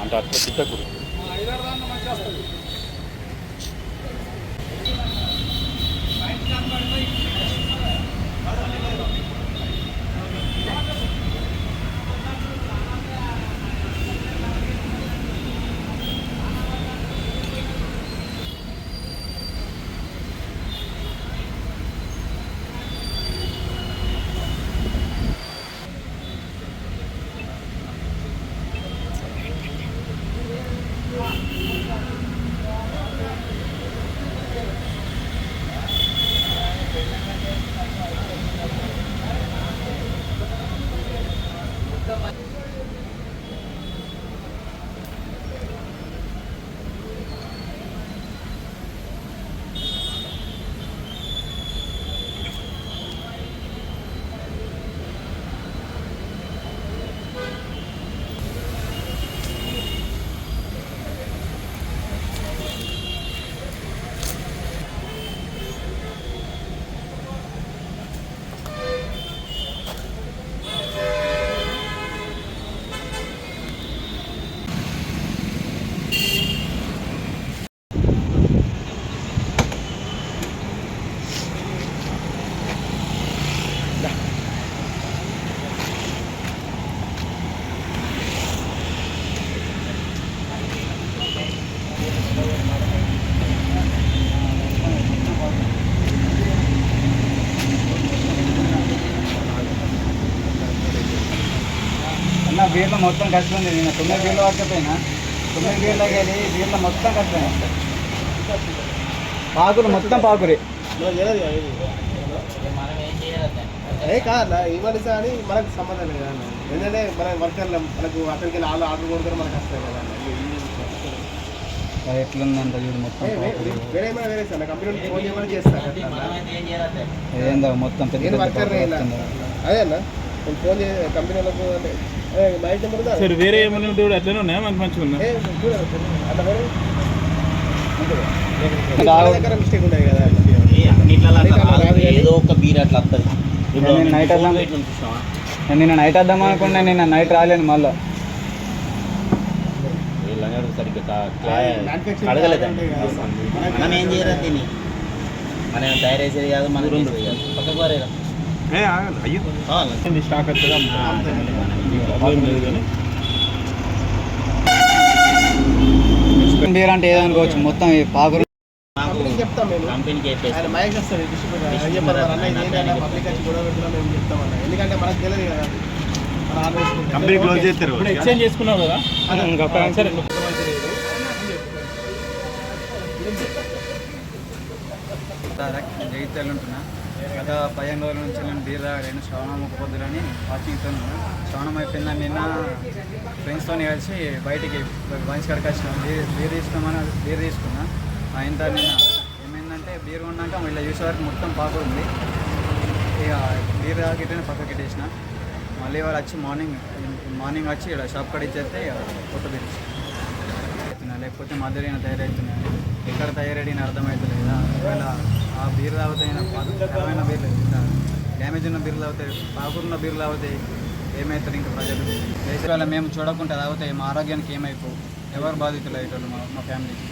అంటే అట్లా తిట్టకు. బీర్లో మొత్తం కష్టం ఉంది. నేను 9 బీర్లు పట్టకపోయినా 9 బీర్లు అయ్యేది బీర్లో మొత్తం కష్టమే. పాకులు మొత్తం పాకురే కాదన్నా ఈ మనిషి అని మనకు సంబంధం లేదు కదా. ఎందుకంటే మన వర్కర్లు మనకు అక్కడికి వెళ్ళి ఆర్డర్ కొడుతారు, మనకు వస్తాయి కదా. ఎట్లుందంట చూడు మొత్తం వేరే వేరే సార్ కంపెనీ ఫోన్ చేయమని చేస్తాను. ఏందో మొత్తం పెద్ద వర్కర్ అదే అన్న ఫోన్ చే కంపెనీ వాళ్ళకు మైక్ నెంబర్ సరే వేరే ఏమైనా ఉంటే కూడా అట్లనే ఉన్నాయా? మంచిగా ఉన్నాయి దగ్గర మిస్టేక్ ఉన్నాయి కదా. ఏదో ఒక బీర్ అట్లా వస్తుంది. నైట్ వద్దాం, నిన్న నైట్ వద్దాం అనుకున్నా, నిన్న నైట్ రాలేను. మళ్ళీ సరిగ్గా కడగలేదండి. మనం ఏం చేయరా తిని మనం తయారు చేసేది కాదు, మనం చేసేది కాదు. పక్కకు వారేరా స్టాక్ వస్తుందా బీర్ అంటే ఏదనుకోవచ్చు మొత్తం పాకురు చెప్తాం మేము కంపెనీకి మైక్ వస్తుంది పబ్లిక్ వచ్చి గొడవ పెడుతున్నాం మేము చెప్తామన్నా. ఎందుకంటే మనకు తెలియదు కదా, కంపెనీ క్లోజ్ చేస్తారు. ఎక్స్చేంజ్ చేసుకున్నావు కదా. సరే జగిత్యాలు ఉంటున్నా. గత 15 రోజుల నుంచి నేను బీర్ తాగలేను. శ్రవణం ఒక పొద్దులని వాచింగ్తో శ్రవణం అయిపోయిందని నిన్న ఫ్రెండ్స్తో కలిసి బయటికి బంచ్ కడికి వచ్చినాం. బీర్ తీసుకున్నా. అయిన తర్వాత నిన్న ఏమైందంటే బీర్ కొన్నాక మళ్ళీ చూసే వరకు మొత్తం పాకుడు ఉంది. ఇక బీర్ తాగితేనే పక్కకి పెట్టేసిన. మళ్ళీ వాళ్ళు వచ్చి మార్నింగ్ వచ్చి ఇక్కడ షాప్ కాడ ఇచ్చేస్తే ఇక కొత్త బీర్ అవుతున్నా, లేకపోతే మధ్యలో తయారవుతున్నాయి. ఎక్కడ తయారడిన అర్థమవుతుంది కదా. ఒకవేళ ఆ బీర్ తాగుతాయిన ఖరాబైన బీర్లు, డ్యామేజ్ ఉన్న బీర్లు తాగుతాయి, పాకున్న బీర్లు తాగుతాయి, ఏమవుతారు ఇంకా ప్రజలు. వేసే మేము చూడకుండా తాగుతాయి, మా ఆరోగ్యానికి ఏమైపో ఎవరు బాధితులు అయ్యేటోళ్ళు మా ఫ్యామిలీకి.